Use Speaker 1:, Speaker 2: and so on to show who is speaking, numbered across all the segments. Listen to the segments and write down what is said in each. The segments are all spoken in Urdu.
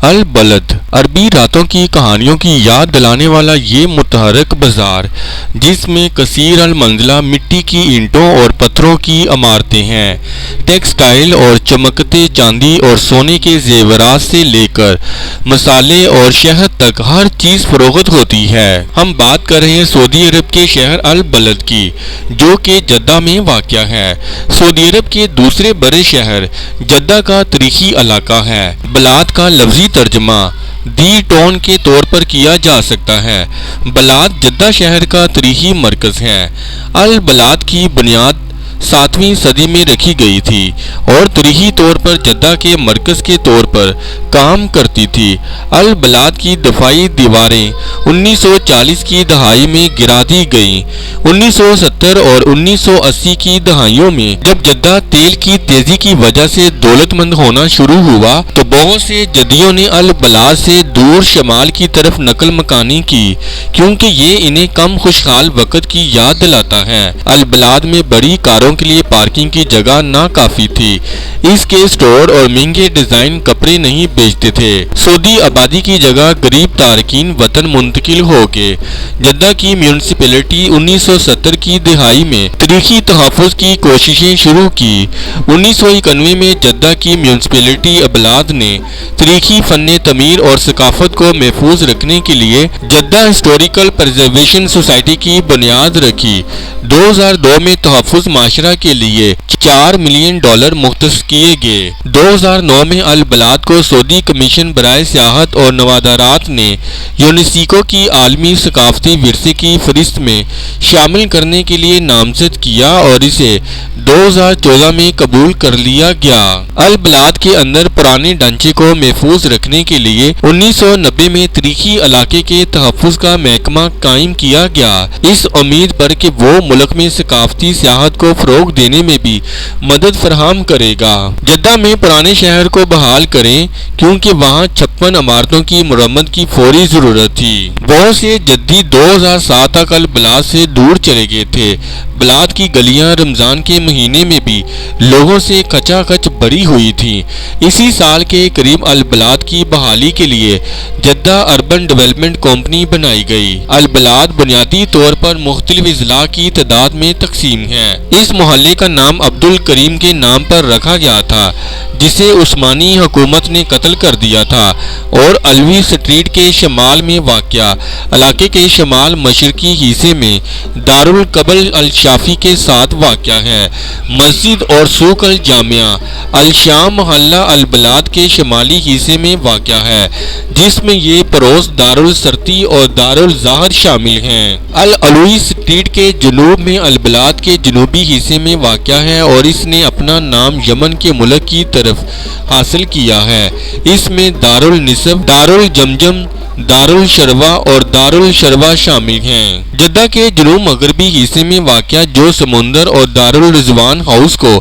Speaker 1: البلد عربی راتوں کی کہانیوں کی یاد دلانے والا یہ متحرک بازار، جس میں کثیر المنزلہ مٹی کی اینٹوں اور پتھروں کی عمارتیں ہیں، ٹیکسٹائل اور چمکتے چاندی اور سونے کے زیورات سے لے کر مسالے اور شہد تک ہر چیز فروخت ہوتی ہے۔ ہم بات کر رہے ہیں سعودی عرب کے شہر البلد کی، جو کہ جدہ میں واقع ہے۔ سعودی عرب کے دوسرے بڑے شہر جدہ کا تاریخی علاقہ ہے۔ بلاد کا لفظی ترجمہ دی ٹاؤن کے طور پر کیا جا سکتا ہے۔ بلاد جدہ شہر کا تاریخی مرکز ہے۔ البلاد کی بنیاد 7ویں صدی میں رکھی گئی تھی اور تاریخی طور پر جدہ کے مرکز کے طور پر کام کرتی تھی۔ البلاد کی دفاعی دیواریں 1940 کی دہائی میں گرا دی گئیں۔ 1970 اور 1980 کی دہائیوں میں جب جدہ تیل کی تیزی کی وجہ سے دولت مند ہونا شروع ہوا تو بہت سے جدیوں نے البلاد سے دور شمال کی طرف نقل مکانی کی، کیونکہ یہ انہیں کم خوشحال وقت کی یاد دلاتا ہے۔ البلاد میں بڑی کاروں کے لیے پارکنگ کی جگہ ناکافی تھی۔ اس کے اسٹور اور مہنگے ڈیزائن کپڑے نہیں بیچتے تھے۔ سعودی آبادی کی جگہ غریب تارکین وطن منتقل ہو گئے۔ جدہ کی میونسپلٹی 1970 کی دہائی میں تاریخی تحفظ کی کوششیں شروع کی۔ 1991 میں جدہ کی میونسپلٹی البلاد نے تاریخی فن تعمیر اور ثقافت کو محفوظ رکھنے کے لیے جدہ ہسٹوریکل پرزرویشن سوسائٹی کی بنیاد رکھی۔ 2002 میں تحفظ معاشرہ کے لیے $4 ملین مختص کیے گئے۔ 2009 میں البلاد کو سعودی کمیشن برائے سیاحت اور نوادرات نے یونیسکو کی عالمی ثقافتی ورثے کی فہرست میں شامل کرنے کے لیے نامزد کیا اور اسے 2014 میں قبول کر لیا گیا۔ البلاد کے اندر پرانے ڈھانچے کو محفوظ رکھنے کے لیے 1990 میں تاریخی علاقے کے تحفظ کا محکمہ قائم کیا گیا، اس امید پر کہ وہ ملک میں ثقافتی سیاحت کو فروغ دینے میں بھی مدد فراہم کرے گا۔ جدہ میں پرانے شہر کو بحال کریں، کیونکہ وہاں 56 عمارتوں کی مرمت کی فوری ضرورت تھی۔ بہت سے جدی 2007 تک البلاد سے دور چلے گئے تھے۔ بلاد کی گلیاں رمضان کے مہینے میں بھی لوگوں سے کھچا کھچ بھری ہوئی تھیں۔ اسی سال کے قریب البلاد کی بحالی کے لیے جدہ اربن ڈیولپمنٹ کمپنی بنائی گئی۔ البلاد بنیادی طور پر مختلف اضلاع کی تعداد میں تقسیم ہے۔ اس محلے کا نام عبد الکریم کے نام پر رکھا گیا تھا، جسے عثمانی حکومت نے قتل کر دیا تھا، اور علوی اسٹریٹ کے شمال میں واقع علاقے کے شمال مشرقی حصے میں دارالقبل الشافی کے ساتھ واقع ہے۔ مسجد اور سوق الجامعہ الشام محلہ البلاد کے شمالی حصے میں واقع ہے، جس میں یہ پڑوس دارالسرتی اور دارالظاہر شامل ہیں۔ العلوی اسٹریٹ کے جنوب میں البلاد کے جنوبی حصے میں واقع ہے اور اس نے اپنا نام یمن کے ملک کی طرف حاصل کیا ہے۔ اس میں دارالنصب، دارالجمجم، دارالشروہ اور دارالشروہ شامل ہیں۔ جدہ کے جنوب مغربی حصے میں واقع جو سمندر اور دارالرضوان ہاؤس کو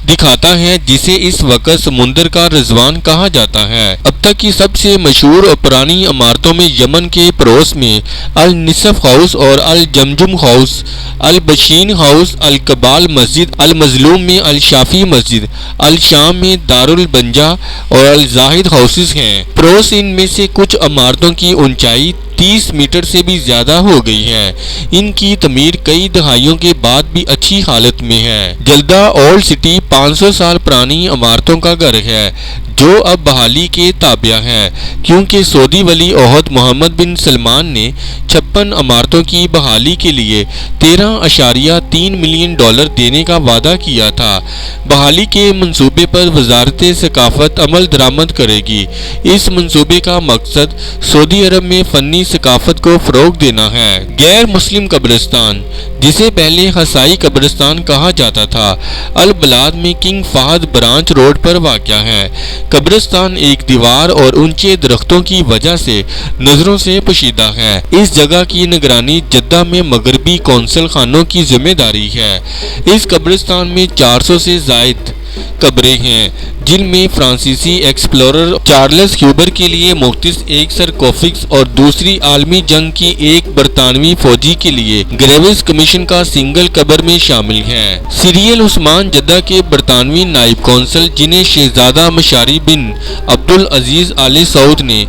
Speaker 1: دکھاتا ہے، جسے اس وقت سمندر کا رضوان کہا جاتا ہے۔ اب تک کی سب سے مشہور اور پرانی عمارتوں میں یمن کے پڑوس میں النصف ہاؤس اور الجمجم ہاؤس، البشین ہاؤس، القبال مسجد، المظلوم میں الشافی مسجد، الشام میں دارالبنجا اور الزاہد ہاؤسز ہیں۔ پڑوس ان میں سے کچھ عمارتوں کی اونچائی 30 میٹر سے بھی زیادہ ہو گئی ہے۔ ان کی تعمیر کئی دہائیوں کے بعد بھی اچھی حالت میں ہے۔ جدہ اولڈ سٹی 500 سال پرانی عمارتوں کا گھر ہے، جو اب بحالی کے تابع ہے، کیونکہ سعودی ولی عہد محمد بن سلمان نے 56 عمارتوں کی بحالی کے لیے $13.3 ملین دینے کا وعدہ کیا تھا۔ بحالی کے منصوبے پر وزارت ثقافت عمل درآمد کرے گی۔ اس منصوبے کا مقصد سعودی عرب میں فنی ثقافت کو فروغ دینا ہے۔ غیر مسلم قبرستان، جسے پہلے حسائی قبرستان کہا جاتا تھا، البلاد میں کنگ فہد برانچ روڈ پر واقع ہے۔ قبرستان ایک دیوار اور اونچے درختوں کی وجہ سے نظروں سے پوشیدہ ہے۔ اس جگہ کی نگرانی جدہ میں مغربی کونسل خانوں کی ذمہ داری ہے۔ اس قبرستان میں 400 سے زائد قبریں ہیں جن میں فرانسیسی ایکسپلورر چارلس کیوبر کے لیے مختص ایک سرکوفکس اور دوسری عالمی جنگ کی ایک برطانوی فوجی کے لیے گریوس کمیشن کا سنگل قبر میں شامل ہے۔ سیریل عثمان جدہ کے برطانوی نائب کونسل جنہیں شہزادہ مشاری بن عبدالعزیز آل سعود نے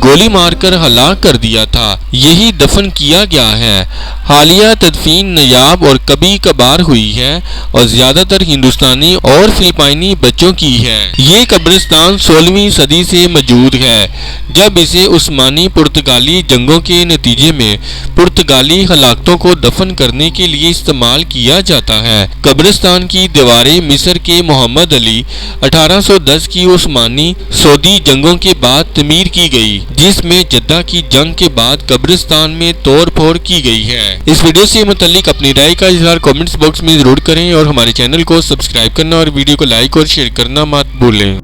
Speaker 1: گولی مار کر ہلاک کر دیا تھا، یہی دفن کیا گیا ہے۔ حالیہ تدفین نایاب اور کبھی کبھار ہوئی ہے اور زیادہ تر ہندوستانی اور فلپائنی بچوں کی ہے۔ یہ قبرستان 16ویں صدی سے موجود ہے جب اسے عثمانی پرتگالی جنگوں کے نتیجے میں پرتگالی ہلاکتوں کو دفن کرنے کے لیے استعمال کیا جاتا ہے۔ قبرستان کی دیواریں مصر کے محمد علی 1810 کی عثمانی سعودی جنگوں کے بعد تعمیر کی گئی، جس میں جدہ کی جنگ کے بعد قبرستان میں توڑ پھوڑ کی گئی ہے۔ اس ویڈیو سے متعلق اپنی رائے کا اظہار کامنٹس باکس میں ضرور کریں اور ہمارے چینل کو سبسکرائب کرنا اور ویڈیو کو لائک اور شیئر کرنا مت بھولیں۔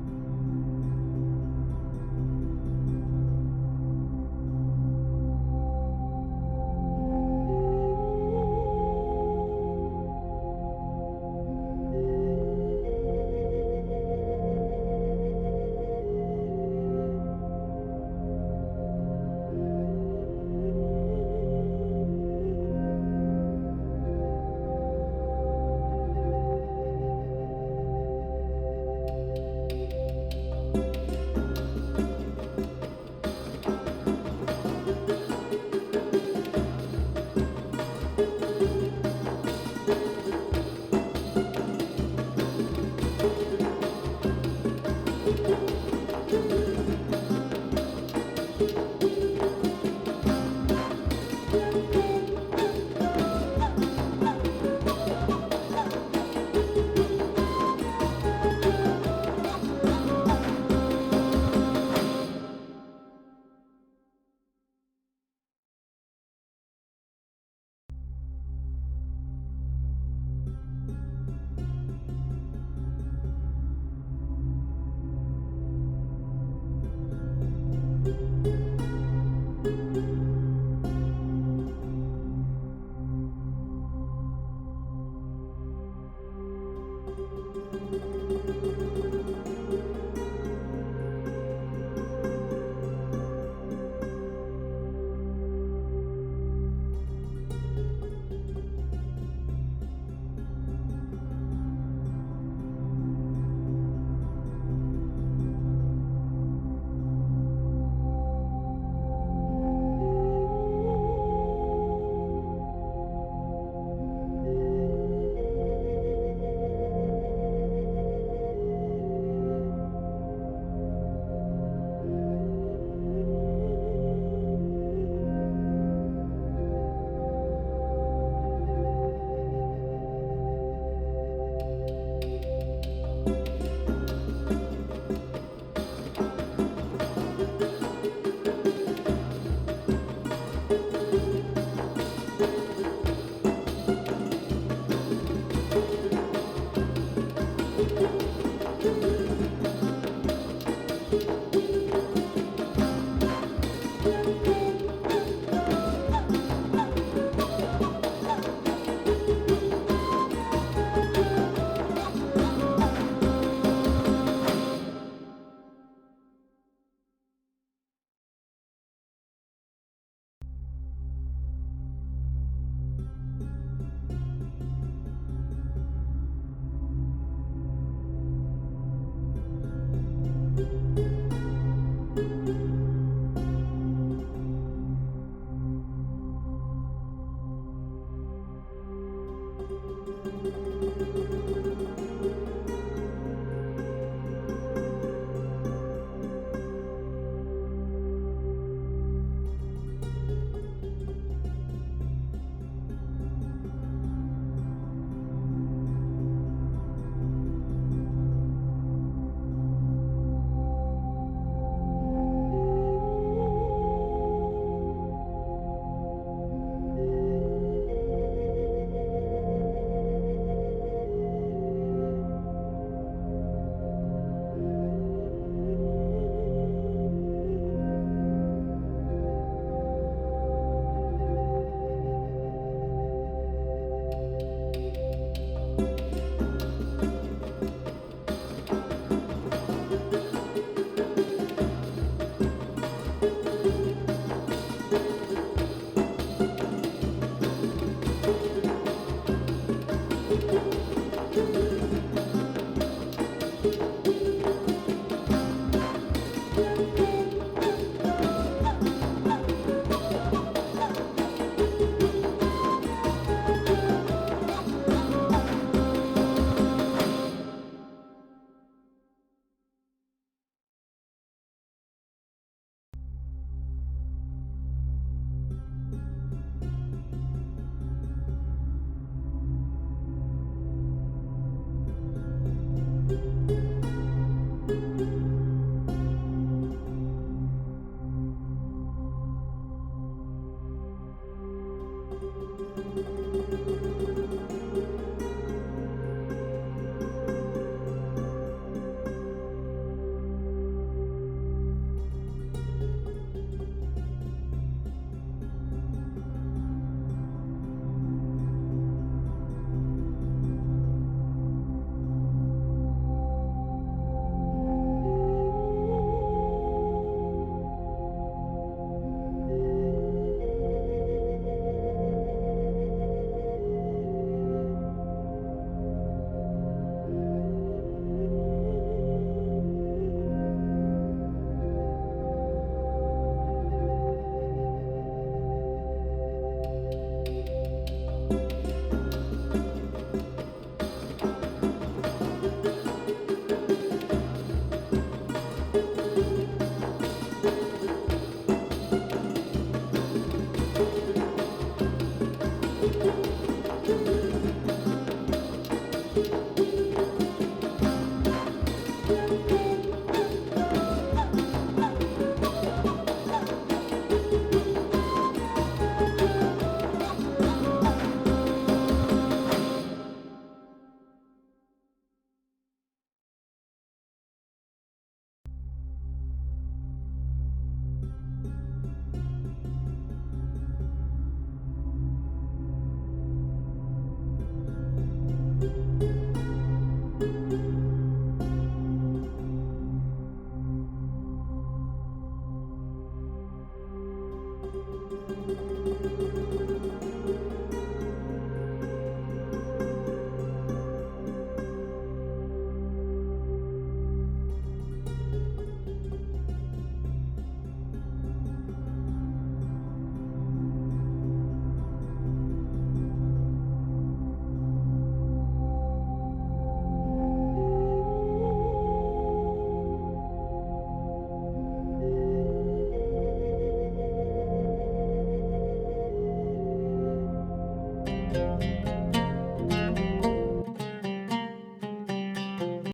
Speaker 2: ہے۔